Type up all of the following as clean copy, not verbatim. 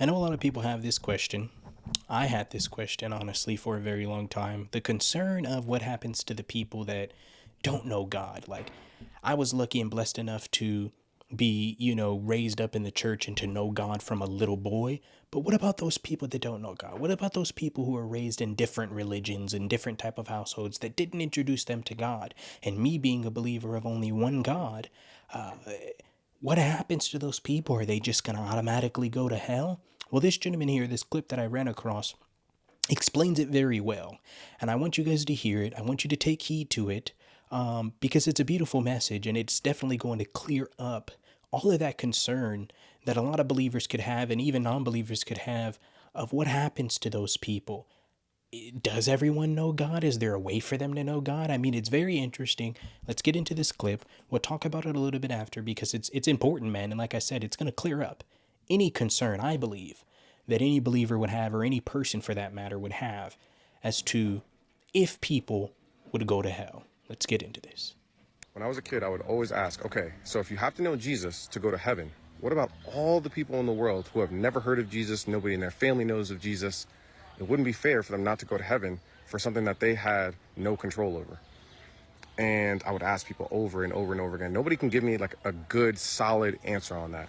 I know a lot of people have this question. I had this question, honestly, for a very long time. The concern of what happens to the people that don't know God. Like, I was lucky and blessed enough to be, raised up in the church and to know God from a little boy. But what about those people that don't know God? What about those people who are raised in different religions and different type of households that didn't introduce them to God? And me being a believer of only one God, what happens to those people? Are they just going to automatically go to hell? Well, this gentleman here, this clip that I ran across, explains it very well. And I want you guys to hear it. I want you to take heed to it because it's a beautiful message and it's definitely going to clear up all of that concern that a lot of believers could have and even non believers could have of what happens to those people. Does everyone know God? Is there a way for them to know God? I mean, it's very interesting. Let's get into this clip. We'll talk about it a little bit after because it's important, man. And like I said, it's going to clear up any concern, I believe, that any believer would have, or any person for that matter would have, as to if people would go to hell. Let's get into this. When I was a kid, I would always ask, okay, so if you have to know Jesus to go to heaven, what about all the people in the world who have never heard of Jesus? Nobody in their family knows of Jesus. It wouldn't be fair for them not to go to heaven for something that they had no control over. And I would ask people over and over and over again. Nobody can give me like a good, solid answer on that.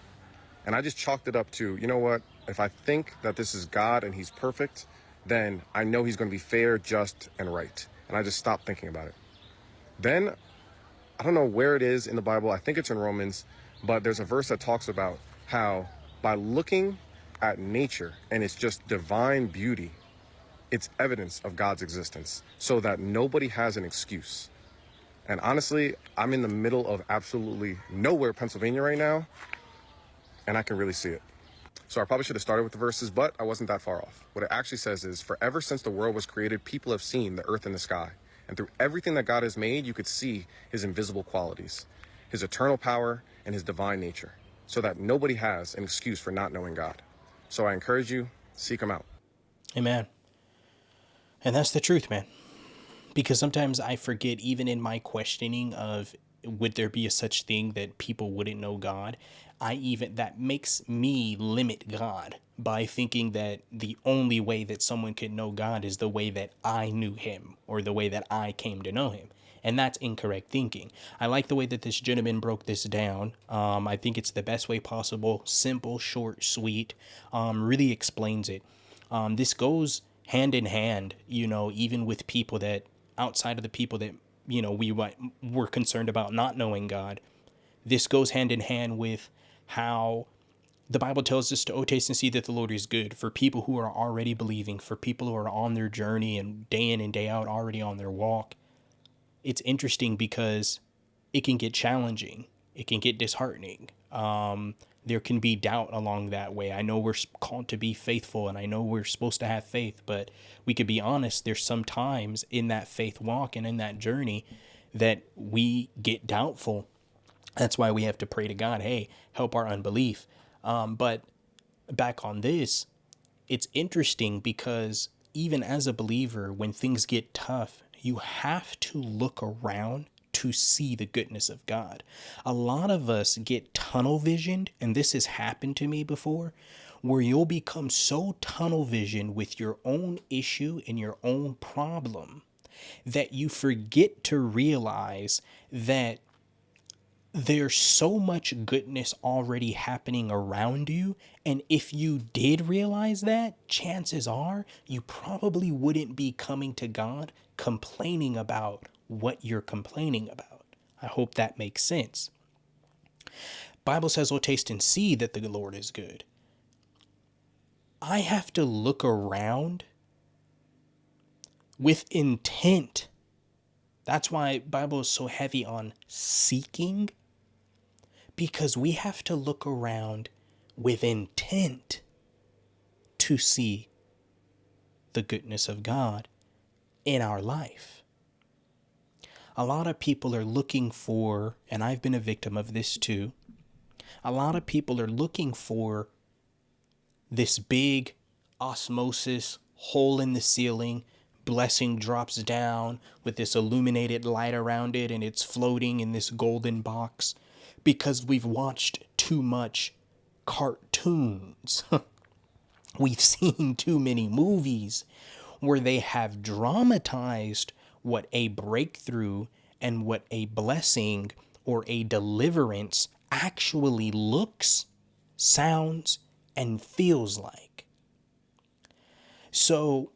And I just chalked it up to, you know what? If I think that this is God and he's perfect, then I know he's going to be fair, just, and right. And I just stopped thinking about it. Then, I don't know where it is in the Bible. I think it's in Romans, but there's a verse that talks about how by looking at nature and its just divine beauty, it's evidence of God's existence so that nobody has an excuse. And honestly, I'm in the middle of absolutely nowhere, Pennsylvania right now, and I can really see it. So I probably should have started with the verses, but I wasn't that far off. What it actually says is, forever since the world was created, people have seen the earth and the sky. And through everything that God has made, you could see his invisible qualities, his eternal power, and his divine nature, so that nobody has an excuse for not knowing God. So I encourage you, seek him out. Amen. And that's the truth, man. Because sometimes I forget, even in my questioning of would there be a such thing that people wouldn't know God, that makes me limit God by thinking that the only way that someone could know God is the way that I knew him or the way that I came to know him. And that's incorrect thinking. I like the way that this gentleman broke this down. I think it's the best way possible. Simple, short, sweet. Really explains it. This goes hand in hand, even with people that outside of the people that, were concerned about not knowing God. This goes hand in hand with how the Bible tells us to, oh, taste and see that the Lord is good, for people who are already believing, for people who are on their journey and day in and day out already on their walk. It's interesting because it can get challenging. It can get disheartening. There can be doubt along that way. I know we're called to be faithful and I know we're supposed to have faith, but we could be honest. There's some times in that faith walk and in that journey that we get doubtful. That's why we have to pray to God, hey, help our unbelief. But back on this, it's interesting because even as a believer, when things get tough, you have to look around to see the goodness of God. A lot of us get tunnel visioned, and this has happened to me before, where you'll become so tunnel visioned with your own issue and your own problem that you forget to realize that there's so much goodness already happening around you. And if you did realize that, chances are you probably wouldn't be coming to God complaining about what you're complaining about. I hope that makes sense. Bible says, oh, taste and see that the Lord is good. I have to look around with intent. That's why Bible is so heavy on seeking, because we have to look around with intent to see the goodness of God in our life. A lot of people are looking for, and I've been a victim of this too, a lot of people are looking for this big osmosis, hole in the ceiling, blessing drops down with this illuminated light around it and it's floating in this golden box because we've watched too much cartoons. We've seen too many movies where they have dramatized what a breakthrough and what a blessing or a deliverance actually looks, sounds, and feels like. So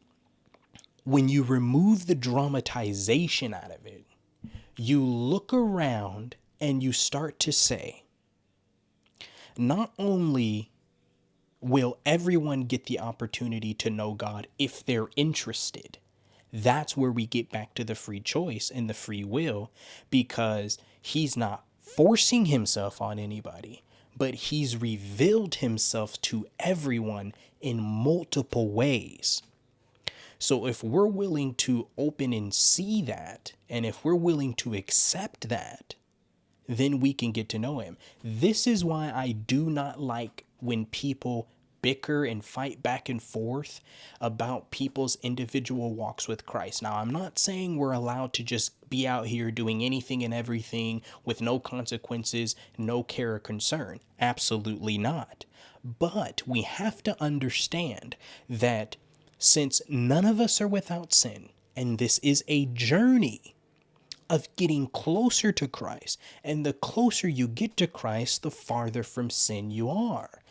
when you remove the dramatization out of it, you look around and you start to say, not only will everyone get the opportunity to know God if they're interested, that's where we get back to the free choice and the free will, because he's not forcing himself on anybody, but he's revealed himself to everyone in multiple ways. So if we're willing to open and see that, and if we're willing to accept that, then we can get to know him. This is why I do not like when people bicker and fight back and forth about people's individual walks with Christ. Now, I'm not saying we're allowed to just be out here doing anything and everything with no consequences, no care or concern. Absolutely not. But we have to understand that since none of us are without sin, and this is a journey of getting closer to Christ. And the closer you get to Christ, the farther from sin you are.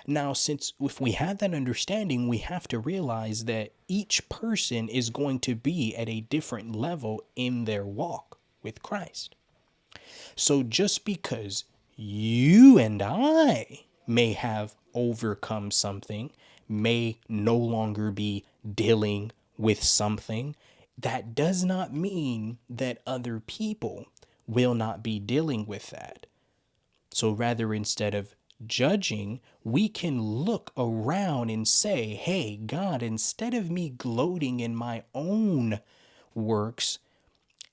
Now, since if we have that understanding, we have to realize that each person is going to be at a different level in their walk with Christ. So just because you and I may have overcome something, may no longer be dealing with something, that does not mean that other people will not be dealing with that. So rather, instead of judging, we can look around and say, hey, God, instead of me gloating in my own works,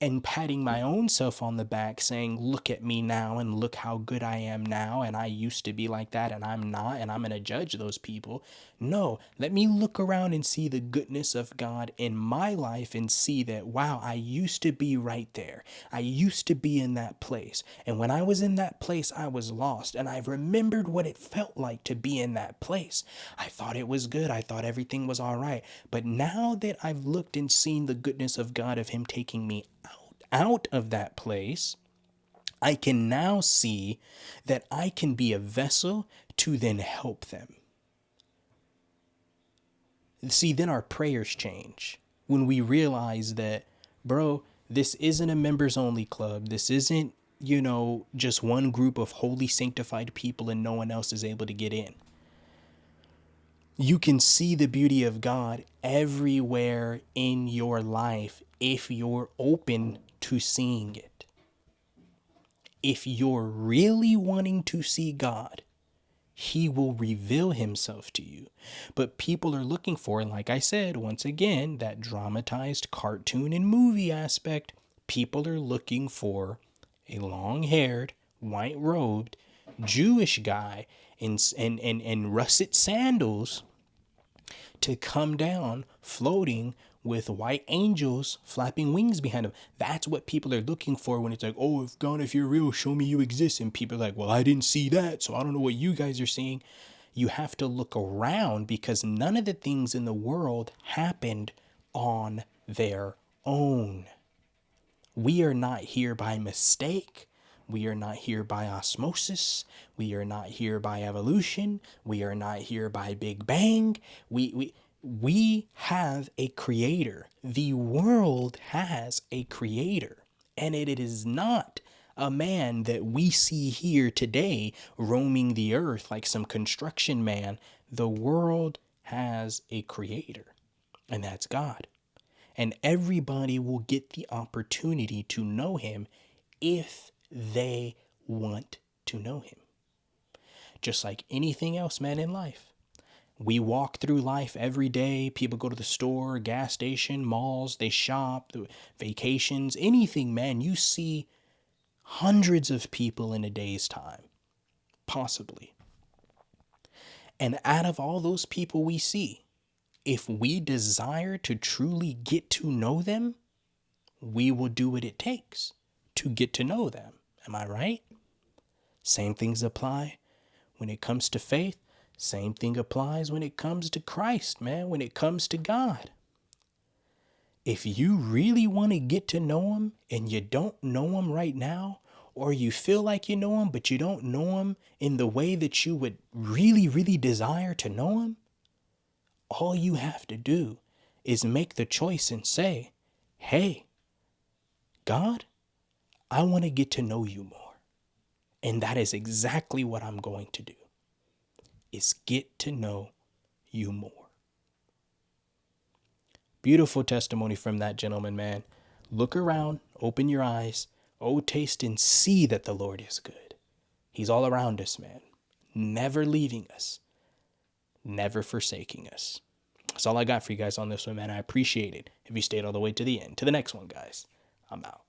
and patting my own self on the back saying, look at me now and look how good I am now, and I used to be like that and I'm not, and I'm going to judge those people. No, let me look around and see the goodness of God in my life and see that, wow, I used to be right there. I used to be in that place. And when I was in that place, I was lost. And I remembered what it felt like to be in that place. I thought it was good. I thought everything was all right. But now that I've looked and seen the goodness of God, of him taking me out of that place, I can now see that I can be a vessel to then help them. See, then our prayers change when we realize that, bro, this isn't a members only club. This isn't, just one group of holy sanctified people and no one else is able to get in. You can see the beauty of God everywhere in your life if you're open to seeing it. If you're really wanting to see God, he will reveal himself to you. But people are looking for, like I said, once again, that dramatized cartoon and movie aspect. People are looking for a long-haired, white-robed Jewish guy in russet sandals to come down floating with white angels flapping wings behind him. That's what people are looking for when it's like, oh, if God, if you're real, show me you exist. And people are like, well, I didn't see that, so I don't know what you guys are seeing. You have to look around because none of the things in the world happened on their own. We are not here by mistake. We are not here by osmosis. We are not here by evolution. We are not here by Big Bang. We have a creator. The world has a creator. And it is not a man that we see here today roaming the earth like some construction man. The world has a creator, and that's God. And everybody will get the opportunity to know him if they want to know him. Just like anything else, man, in life. We walk through life every day. People go to the store, gas station, malls, they shop, vacations, anything, man. You see hundreds of people in a day's time, possibly. And out of all those people we see, if we desire to truly get to know them, we will do what it takes to get to know them. Am I right? Same things apply when it comes to faith. Same thing applies when it comes to Christ, man, when it comes to God. If you really want to get to know him and you don't know him right now, or you feel like you know him, but you don't know him in the way that you would really, really desire to know him, all you have to do is make the choice and say, hey, God, I want to get to know you more. And that is exactly what I'm going to do, is get to know you more. Beautiful testimony from that gentleman, man. Look around, open your eyes. Oh, taste and see that the Lord is good. He's all around us, man. Never leaving us. Never forsaking us. That's all I got for you guys on this one, man. I appreciate it if you stayed all the way to the end. To the next one, guys. I'm out.